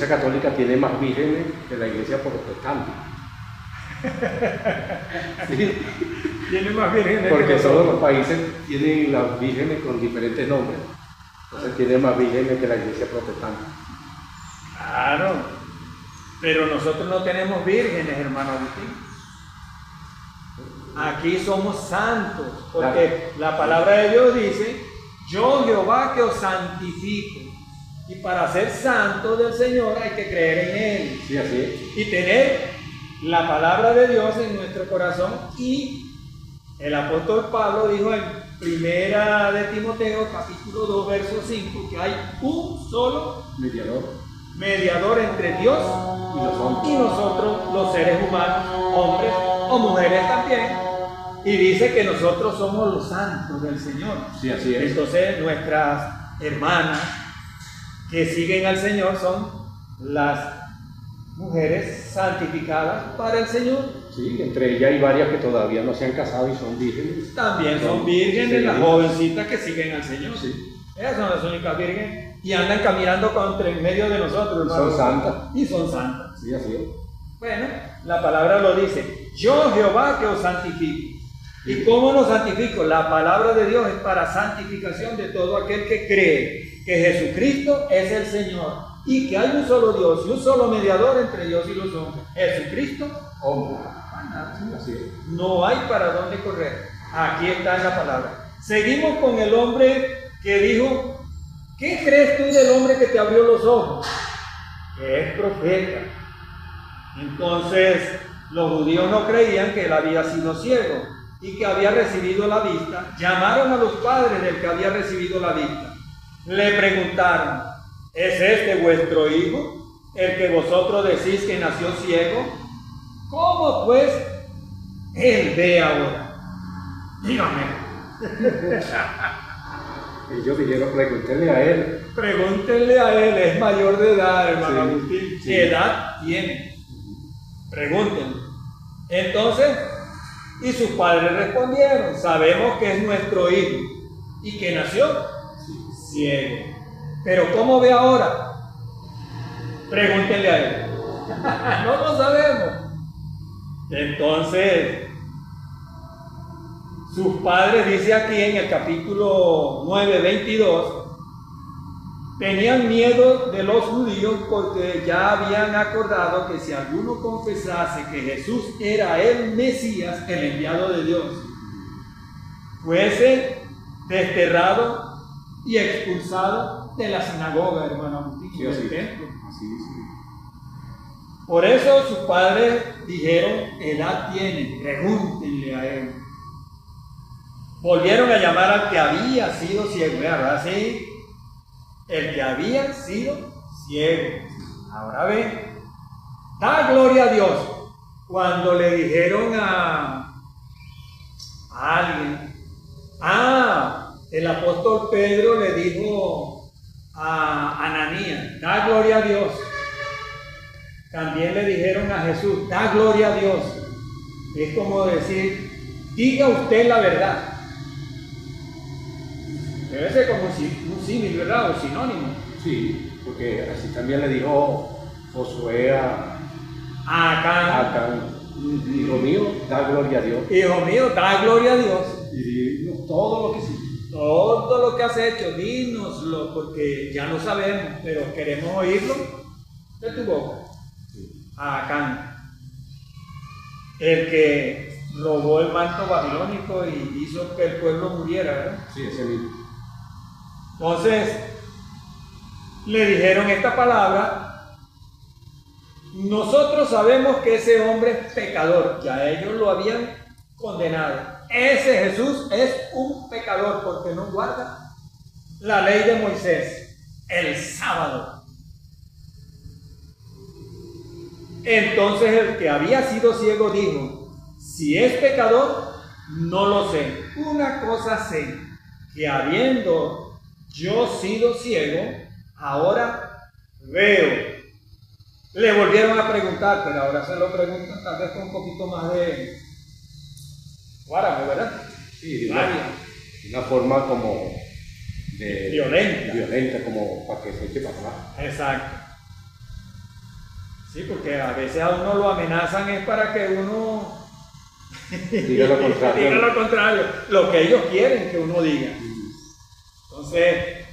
católica tiene más vírgenes que la iglesia protestante. Sí. Tiene más vírgenes. Porque todos los países tienen las vírgenes con diferentes nombres. Entonces tiene más vírgenes que la iglesia protestante. Claro, pero nosotros no tenemos vírgenes, hermano Agustín. Aquí somos santos, porque la palabra de Dios dice: yo Jehová que os santifico. Y para ser santo del Señor hay que creer en Él. Sí, así es. Y tener la palabra de Dios en nuestro corazón. Y el apóstol Pablo dijo en Primera de Timoteo, capítulo 2, verso 5, que hay un solo mediador entre Dios y nosotros, los seres humanos, hombres o mujeres también. Y dice que nosotros somos los santos del Señor. Sí, así es. Entonces nuestras hermanas que siguen al Señor son las mujeres santificadas para el Señor. Sí, entre ellas hay varias que todavía no se han casado y son vírgenes. También son vírgenes, las jovencitas que siguen al Señor. Sí. Esas son las únicas vírgenes y andan caminando en medio de nosotros. Son santas. Y son santas. Sí, así es. Bueno, la palabra lo dice: yo Jehová que os santifico. ¿Y cómo nos santifico? La palabra de Dios es para santificación de todo aquel que cree que Jesucristo es el Señor y que hay un solo Dios y un solo mediador entre Dios y los hombres, Jesucristo, hombre. No hay para dónde correr. Aquí está en la palabra. Seguimos con el hombre que dijo: ¿qué crees tú del hombre que te abrió los ojos? Que es profeta. Entonces los judíos no creían que él había sido ciego y que había recibido la vista. Llamaron a los padres del que había recibido la vista. Le preguntaron: ¿es este vuestro hijo, el que vosotros decís que nació ciego? ¿Cómo pues él ve ahora? Dígame. Ellos dijeron: pregúntenle a él. Pregúntenle a él, es mayor de edad, hermano Sí, Agustín. sí. ¿Qué edad tiene? Pregúntenle. Entonces, y sus padres respondieron: sabemos que es nuestro hijo y que nació ciego. Pero ¿cómo ve ahora? Pregúntenle a él. No lo sabemos. Entonces, sus padres, dice aquí en el capítulo 9, 22, tenían miedo de los judíos porque ya habían acordado que si alguno confesase que Jesús era el Mesías, el enviado de Dios, fuese desterrado y expulsado de la sinagoga, hermano Agustín, Sí, del así, templo. así dice. Por eso sus padres dijeron: edad tiene, pregúntenle a él. Volvieron a llamar al que había sido ciego, ¿verdad? Sí, el que había sido ciego. Ahora ve, da gloria a Dios. Cuando le dijeron a alguien, el apóstol Pedro le dijo a Ananías: da gloria a Dios. También le dijeron a Jesús: da gloria a Dios. Es como decir: diga usted la verdad. Debe ser como un símil, ¿verdad? O sinónimo. Sí, porque así también le dijo Josué a Acán: hijo mío, da gloria a Dios. Hijo mío, da gloria a Dios. Y dinos todo lo que sí. Todo lo que has hecho, dínoslo, porque ya no sabemos, pero queremos oírlo de tu boca. A Acán, el que robó el manto babilónico y hizo que el pueblo muriera, ¿verdad? Sí, ese mismo. Entonces, le dijeron esta palabra: nosotros sabemos que ese hombre es pecador, ya ellos lo habían condenado. Ese Jesús es un pecador porque no guarda la ley de Moisés, el sábado. Entonces el que había sido ciego dijo: si es pecador, no lo sé. Una cosa sé, que habiendo yo sido ciego, ahora veo. Le volvieron a preguntar, pero ahora se lo preguntan tal vez con un poquito más de guárame, ¿verdad? Sí, una forma como de violenta, como para que se eche para atrás. Exacto. Sí, porque a veces a uno lo amenazan es para que uno diga lo contrario. Diga lo contrario, lo que ellos quieren que uno diga. Entonces,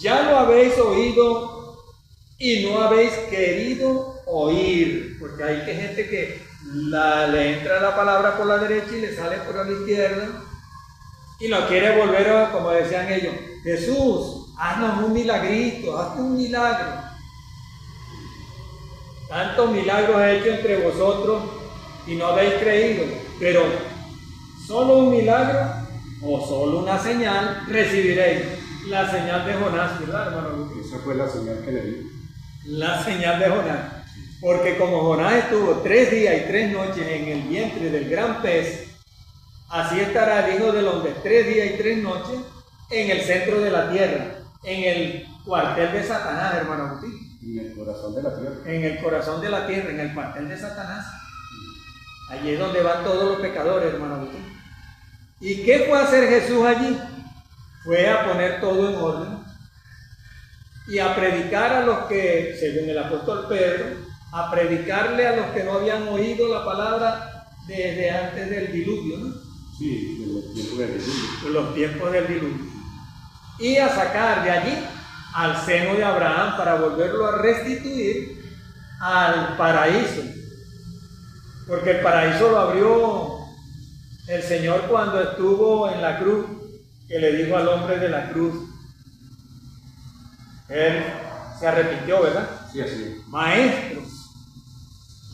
ya lo habéis oído y no habéis querido oír, porque hay gente que le entra la palabra por la derecha y le sale por la izquierda y lo quiere volver a, como decían ellos: Jesús, haznos un milagrito, haznos un milagro. Tantos milagros he hecho entre vosotros y no habéis creído, pero solo un milagro o solo una señal recibiréis. La señal de Jonás, ¿verdad, hermano? Esa fue la señal que le di. La señal de Jonás. Porque como Jonás estuvo 3 días y 3 noches en el vientre del gran pez, así estará el Hijo del Hombre 3 días y 3 noches en el centro de la tierra, en el cuartel de Satanás, hermano Agustín. En el corazón de la tierra. En el corazón de la tierra, en el cuartel de Satanás. Allí es donde van todos los pecadores, hermano Agustín. ¿Y qué fue a hacer Jesús allí? Fue a poner todo en orden y a predicar a los que, según el apóstol Pedro, a predicarle a los que no habían oído la palabra desde antes del diluvio, ¿no? Sí, de los tiempos del diluvio. Los tiempos del diluvio. Y a sacar de allí al seno de Abraham para volverlo a restituir al paraíso. Porque el paraíso lo abrió el Señor cuando estuvo en la cruz, que le dijo al hombre de la cruz. Él se arrepintió, ¿verdad? Sí, así. Maestro,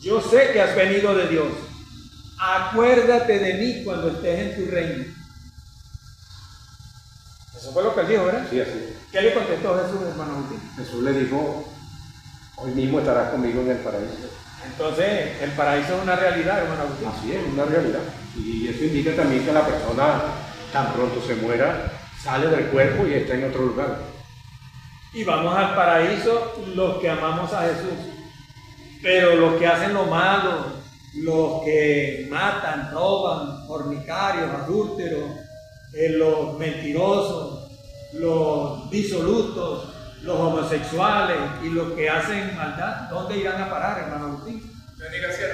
yo sé que has venido de Dios. Acuérdate de mí cuando estés en tu reino. Eso fue lo que él dijo, ¿verdad? Sí, así es. ¿Qué le contestó Jesús, hermano Agustín? Jesús le dijo, hoy mismo estarás conmigo en el paraíso. Entonces, el paraíso es una realidad, hermano Agustín. Así es, una realidad. Y eso indica también que la persona, tan pronto se muera, sale del cuerpo y está en otro lugar. Y vamos al paraíso los que amamos a Jesús. Pero los que hacen lo malo, los que matan, roban, fornicarios, adúlteros, los mentirosos, los disolutos, los homosexuales y los que hacen maldad, ¿dónde irán a parar, hermano Agustín? Bendiga cielo.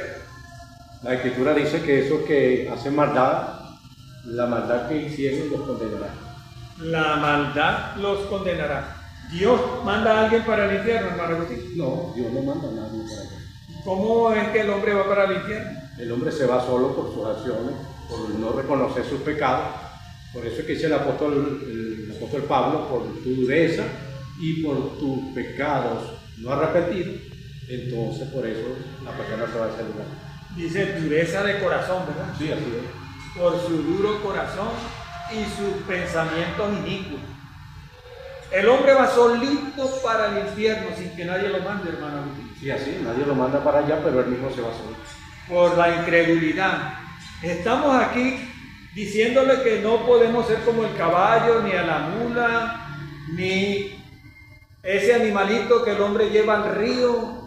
La Escritura dice que esos que hacen maldad, la maldad que hicieron los condenará. La maldad los condenará. ¿Dios manda a alguien para el infierno, hermano Agustín? No, Dios no manda a nadie para allá. ¿Cómo es que el hombre va para el infierno? El hombre se va solo por sus acciones, por no reconocer sus pecados. Por eso es que dice el apóstol Pablo, por tu dureza y por tus pecados no arrepentidos, entonces por eso la persona se va a ese lugar. Dice dureza de corazón, ¿verdad? Sí, así es. Por su duro corazón y sus pensamientos inicuos. El hombre va solito para el infierno sin que nadie lo mande, hermano Agustín. Sí, así, nadie lo manda para allá, pero él mismo se va solo. Por la incredulidad. Estamos aquí diciéndole que no podemos ser como el caballo, ni a la mula, ni ese animalito que el hombre lleva al río,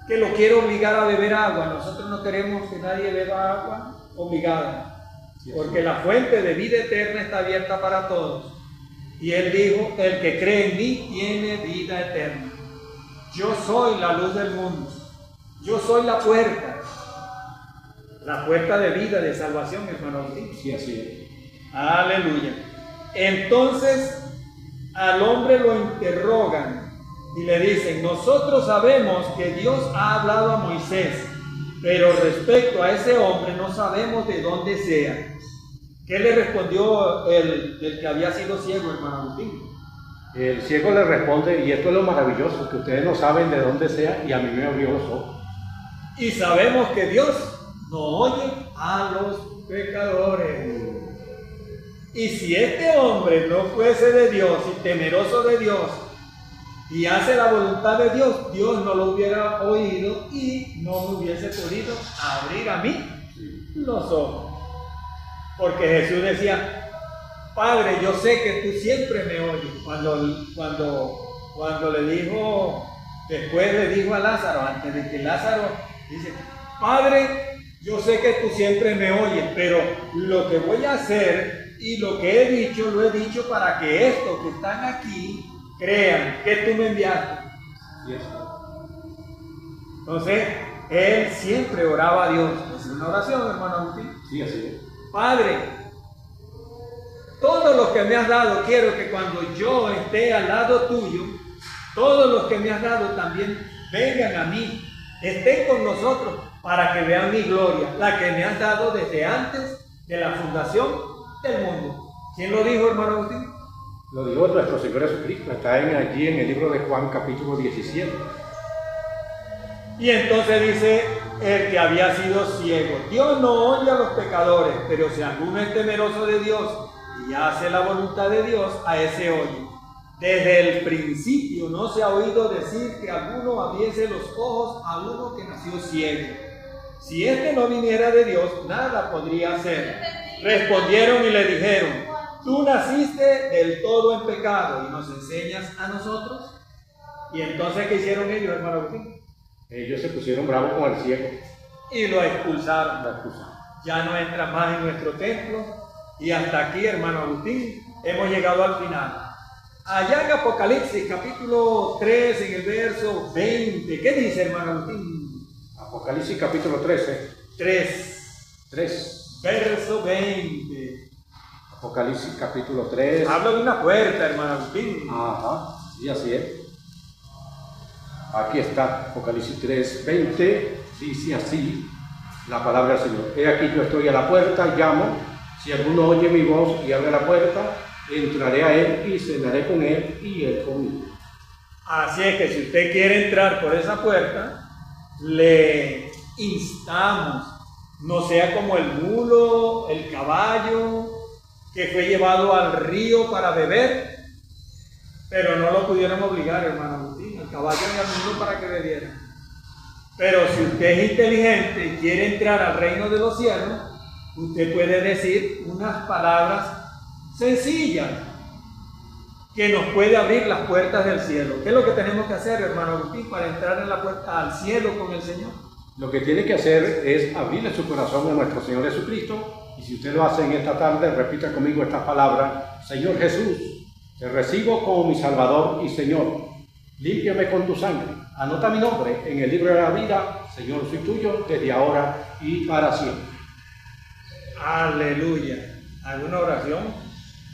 que lo quiere obligar a beber agua. Nosotros no queremos que nadie beba agua obligada, porque la fuente de vida eterna está abierta para todos. Y él dijo, el que cree en mí tiene vida eterna. Yo soy la luz del mundo. Yo soy la puerta de vida, de salvación, hermano Agustín. Sí, así es. Aleluya. Entonces al hombre lo interrogan y le dicen, nosotros sabemos que Dios ha hablado a Moisés, pero respecto a ese hombre no sabemos de dónde sea. ¿Qué le respondió el que había sido ciego, hermano Agustín? El ciego le responde, y esto es lo maravilloso, que ustedes no saben de dónde sea y a mí me abrió los ojos. Y sabemos que Dios no oye a los pecadores. Y si este hombre no fuese de Dios y temeroso de Dios y hace la voluntad de Dios, Dios no lo hubiera oído y no me hubiese podido abrir a mí los ojos. Porque Jesús decía, Padre, yo sé que tú siempre me oyes. Cuando le dijo, después le dijo a Lázaro, antes de que Lázaro dice, Padre, yo sé que tú siempre me oyes, pero lo que voy a hacer y lo que he dicho, lo he dicho para que estos que están aquí crean que tú me enviaste. Entonces, él siempre oraba a Dios. Es una oración, hermano Agustín. Sí, así es. Padre, todos los que me has dado, quiero que cuando yo esté al lado tuyo, todos los que me has dado también vengan a mí, estén con nosotros para que vean mi gloria, la que me has dado desde antes de la fundación del mundo. ¿Quién lo dijo, hermano Agustín? Lo dijo nuestro Señor Jesucristo, está allí en el libro de Juan capítulo 17. Y entonces dice el que había sido ciego, Dios no oye a los pecadores, pero si alguno es temeroso de Dios y hace la voluntad de Dios, a ese oye. Desde el principio no se ha oído decir que alguno abriese los ojos a uno que nació ciego. Si este no viniera de Dios, nada podría hacer. Respondieron y le dijeron, tú naciste del todo en pecado y nos enseñas a nosotros. Y entonces, ¿qué hicieron ellos, hermano Agustín? Ellos se pusieron bravos con el ciego. Y lo expulsaron. Ya no entra más en nuestro templo. Y hasta aquí, hermano Agustín, hemos llegado al final. Allá en Apocalipsis, capítulo 3, en el verso 20. ¿Qué dice, hermano Agustín? Apocalipsis, capítulo 13. 3. Verso 20. Apocalipsis, capítulo 3. Habla de una puerta, hermano Agustín. Ajá, y así es. Aquí está, Apocalipsis 3, 20, dice así la palabra del Señor. He aquí yo estoy a la puerta, llamo, si alguno oye mi voz y abre la puerta, entraré a él y cenaré con él y él conmigo. Así es que si usted quiere entrar por esa puerta, le instamos, no sea como el mulo, el caballo, que fue llevado al río para beber, pero no lo pudieron obligar, hermano Agustín, al caballo y al mulo para que bebiera. Pero si usted es inteligente y quiere entrar al reino de los cielos, usted puede decir unas palabras sencillas que nos puede abrir las puertas del cielo. ¿Qué es lo que tenemos que hacer, hermano Agustín, para entrar en la puerta al cielo con el Señor? Lo que tiene que hacer es abrirle su corazón a nuestro Señor Jesucristo. Y si usted lo hace en esta tarde, repita conmigo estas palabras: Señor Jesús, te recibo como mi Salvador y Señor. Límpiame con tu sangre. Anota mi nombre en el libro de la vida. Señor, soy tuyo desde ahora y para siempre. Aleluya. ¿Alguna oración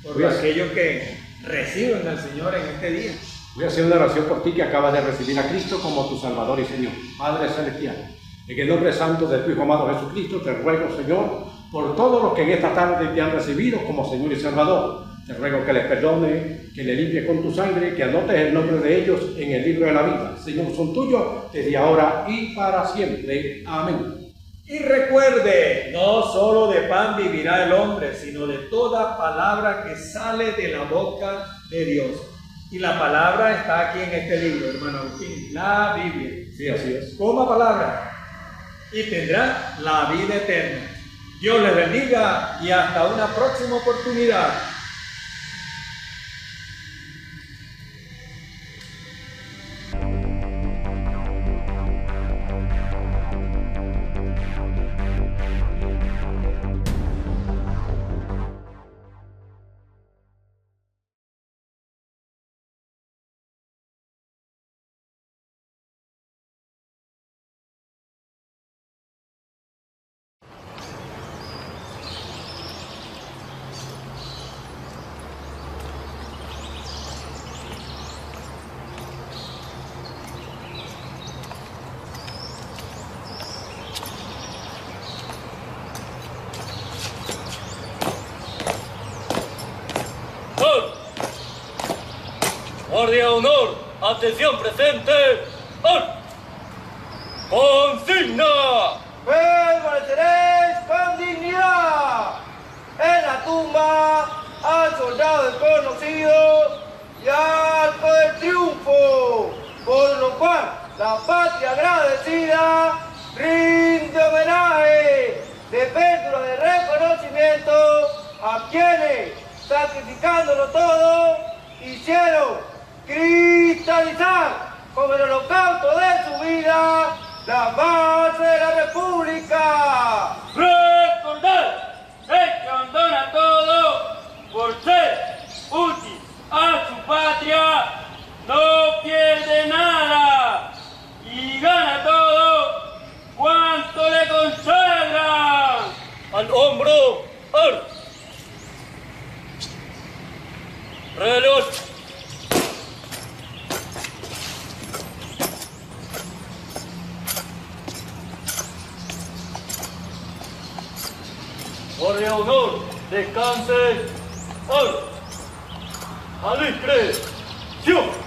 por aquellos que reciben al Señor en este día? Voy a hacer una oración por ti que acabas de recibir a Cristo como tu Salvador y Señor. Padre Celestial, en el nombre santo de tu Hijo amado Jesucristo, te ruego, Señor, por todos los que en esta tarde te han recibido como Señor y Salvador. Te ruego que les perdone, que les limpie con tu sangre, que anotes el nombre de ellos en el libro de la vida. Señor, son tuyos desde ahora y para siempre. Amén. Y recuerde, no solo de pan vivirá el hombre, sino de toda palabra que sale de la boca de Dios. Y la palabra está aquí en este libro, hermano Agustín, la Biblia. Sí, así es. Coma palabra y tendrá la vida eterna. Dios les bendiga y hasta una próxima oportunidad. Guardia de honor, atención presente. Consigna. Permaneceréis con dignidad en la tumba al soldado desconocido y arco del triunfo, por lo cual la patria agradecida rinde homenaje de pérdida de reconocimiento a quienes, sacrificándolo todo, hicieron cristalizar como el holocausto de su vida la base de la República. Recordad el que abandona todo por ser útil a su patria, no pierde nada y gana todo cuanto le consagran. Al hombro, reloj. Guardia de honor, descanse. A discreción.